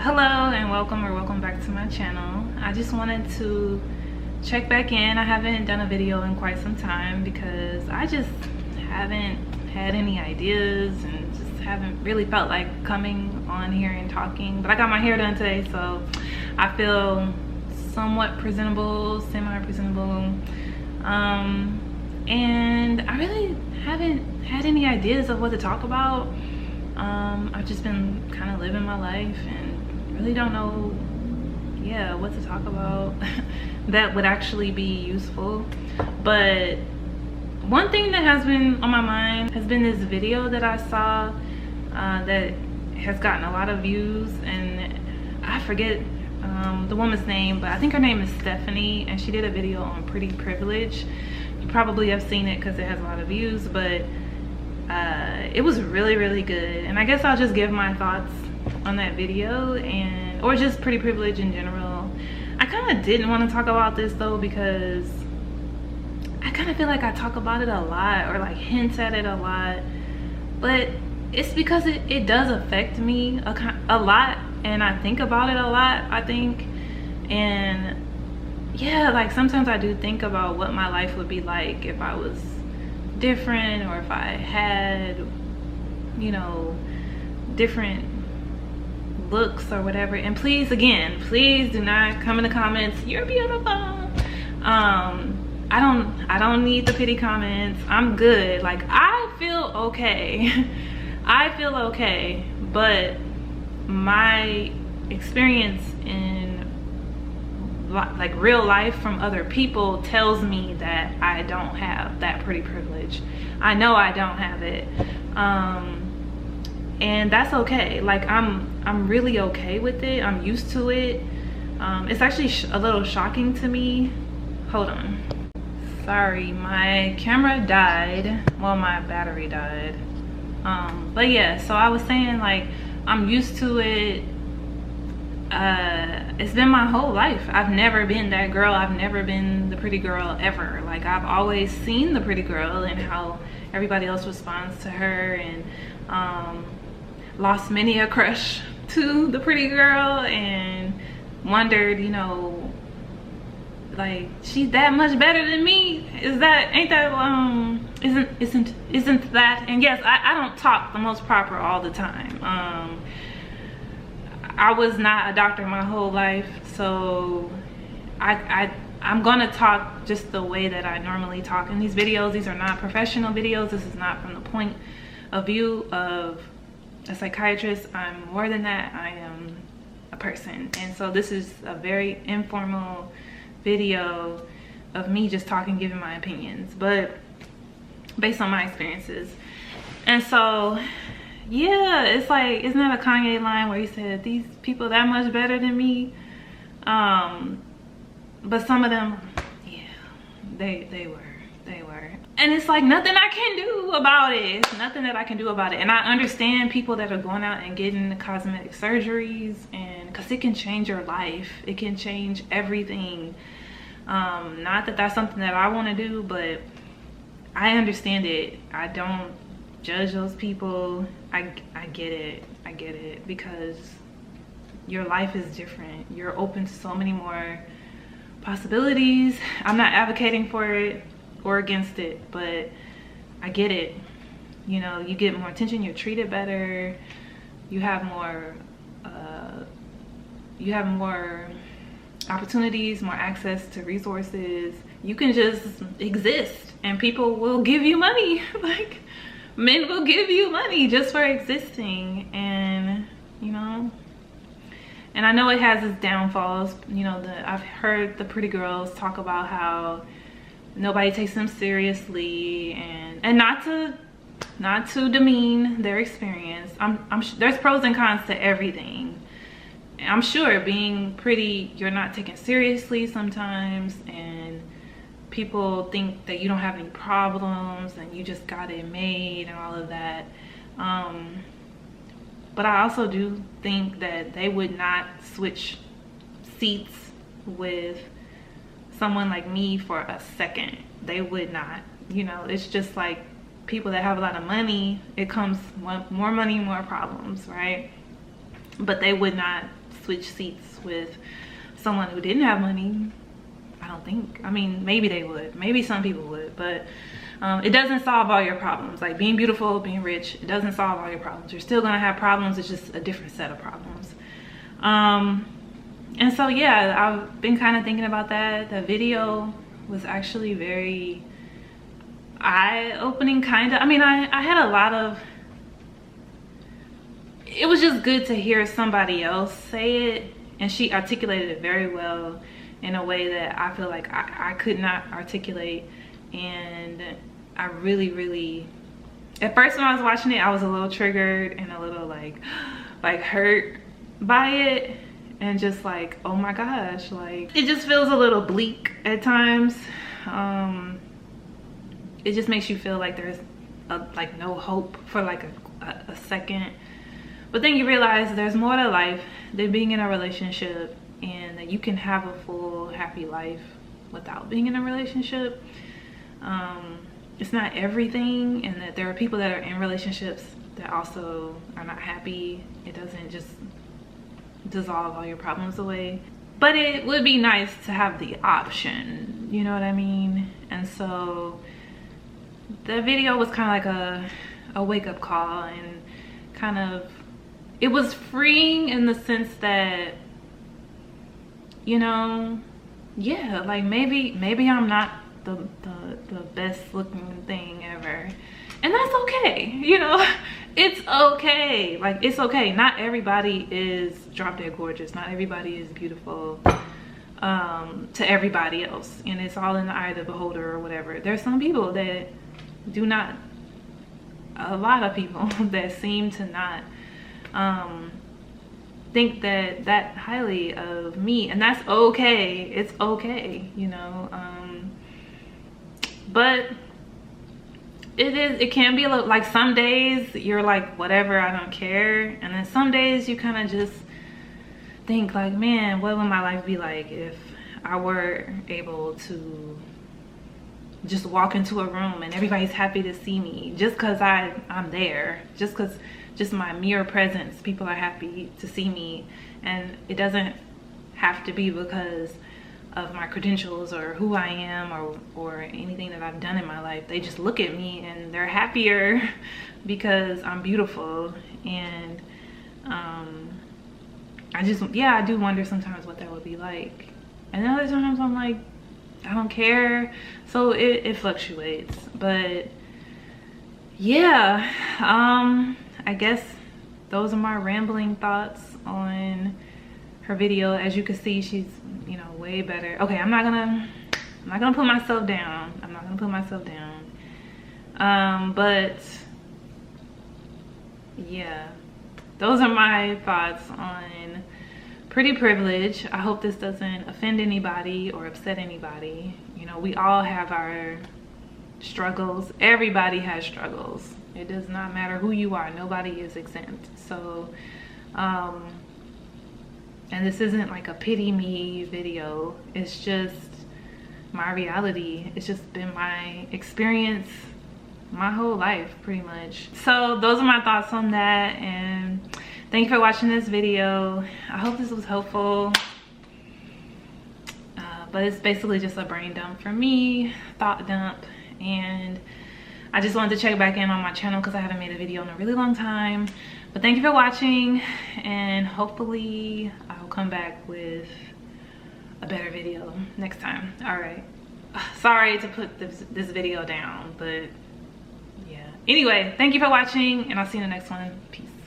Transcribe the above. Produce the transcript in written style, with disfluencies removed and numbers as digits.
Hello and welcome back to my channel. I just wanted to check back in. I haven't done a video in quite some time because I just haven't had any ideas and just haven't really felt like coming on here and talking. But I got my hair done today, so I feel somewhat presentable, semi-presentable. And I really haven't had any ideas of what to talk about. I've just been kind of living my life and really don't know what to talk about that would actually be useful. But one thing that has been on my mind has been this video that I saw that has gotten a lot of views, and I forget the woman's name, but I think her name is Stephanie, and she did a video on pretty privilege. You probably have seen it because it has a lot of views, but it was really good, and I guess I'll just give my thoughts on that video or just pretty privilege in general. I kind of didn't want to talk about this though because I kind of feel like I talk about it a lot or like hint at it a lot, but it's because it does affect me a lot, and I think about it a lot, I think. And yeah, like sometimes I do think about what my life would be like if I was different, or if I had, you know, different looks or whatever. And please do not come in the comments, "You're beautiful." I don't need the pity comments. I'm good. Like, I feel okay. I feel okay, but my experience in like real life from other people tells me that I don't have that pretty privilege. I know I don't have it, and that's okay. Like, I'm really okay with it. I'm used to it. It's actually a little shocking to me. Hold on, sorry, my camera died. Well, my battery died. But yeah, so I was saying, like, I'm used to it. It's been my whole life. I've never been that girl. I've never been the pretty girl ever. Like, I've always seen the pretty girl and how everybody else responds to her, and lost many a crush to the pretty girl and wondered, you know, like, she's that much better than me. Isn't that and yes, I don't talk the most proper all the time. I was not a doctor my whole life, so I'm gonna talk just the way that I normally talk in these videos. These are not professional videos. This is not from the point of view of a psychiatrist. I'm more than that. I am a person, and so this is a very informal video of me just talking, giving my opinions, but based on my experiences. And so yeah, it's like, isn't that a Kanye line where he said, "These people that much better than me"? But some of them, yeah, they were. And it's like, nothing I can do about it. It's nothing that I can do about it. And I understand people that are going out and getting the cosmetic surgeries, and because it can change your life. It can change everything. Not that that's something that I want to do, but I understand it. I don't judge those people. I get it because your life is different. You're open to so many more possibilities. I'm not advocating for it or against it, but I get it. You know, you get more attention, you're treated better, you have more opportunities, more access to resources. You can just exist and people will give you money. Like, men will give you money just for existing. And you know, and I know it has its downfalls. You know, I've heard the pretty girls talk about how nobody takes them seriously, and not to demean their experience. There's pros and cons to everything. I'm sure being pretty, you're not taken seriously sometimes, and people think that you don't have any problems and you just got it made and all of that. But I also do think that they would not switch seats with someone like me for a second. They would not. You know, it's just like people that have a lot of money, it comes more money, more problems, right? But they would not switch seats with someone who didn't have money. I don't think. I mean, maybe they would. Maybe some people would, but it doesn't solve all your problems. Like being beautiful, being rich, it doesn't solve all your problems. You're still gonna have problems. It's just a different set of problems. And so yeah, I've been kind of thinking about that. The video was actually very eye-opening, kind of. I mean, I had a lot of, it was just good to hear somebody else say it, and she articulated it very well in a way that I feel like I could not articulate. And I really, at first when I was watching it, I was a little triggered and a little like hurt by it, and just like, oh my gosh, like it just feels a little bleak at times. It just makes you feel like there's like no hope for like a second. But then you realize there's more to life than being in a relationship, and that you can have a full, happy life without being in a relationship. It's not everything, and that there are people that are in relationships that also are not happy. It doesn't just dissolve all your problems away. But it would be nice to have the option, you know what I mean? And so the video was kind of like a wake-up call, and kind of, it was freeing in the sense that, you know, yeah, like maybe I'm not the best looking thing ever, and that's okay, you know. It's okay, like it's okay. Not everybody is drop dead gorgeous, not everybody is beautiful to everybody else, and it's all in the eye of the beholder or whatever. There's some people that do not, a lot of people that seem to not think that highly of me, and that's okay. It's okay, you know. But it can be a little, like some days you're like, whatever, I don't care, and then some days you kind of just think like, man, what would my life be like if I were able to just walk into a room and everybody's happy to see me just because I'm there, just because, just my mere presence, people are happy to see me. And it doesn't have to be because of my credentials or who I am or anything that I've done in my life. They just look at me and they're happier because I'm beautiful. And I do wonder sometimes what that would be like. And other times I'm like, I don't care. So it fluctuates. But yeah, I guess those are my rambling thoughts on her video. As you can see, she's, you know, way better. Okay, I'm not gonna put myself down. I'm not gonna put myself down. But yeah, those are my thoughts on Pretty Privilege. I hope this doesn't offend anybody or upset anybody. You know, we all have our struggles. Everybody has struggles. It does not matter who you are. Nobody is exempt. So and this isn't like a pity me video. It's just my reality. It's just been my experience my whole life, pretty much. So those are my thoughts on that, and thank you for watching this video. I hope this was helpful. But it's basically just a brain dump for me, thought dump, and I just wanted to check back in on my channel because I haven't made a video in a really long time. But thank you for watching, and hopefully I'll come back with a better video next time. All right, sorry to put this video down, but yeah. Anyway, thank you for watching, and I'll see you in the next one. Peace.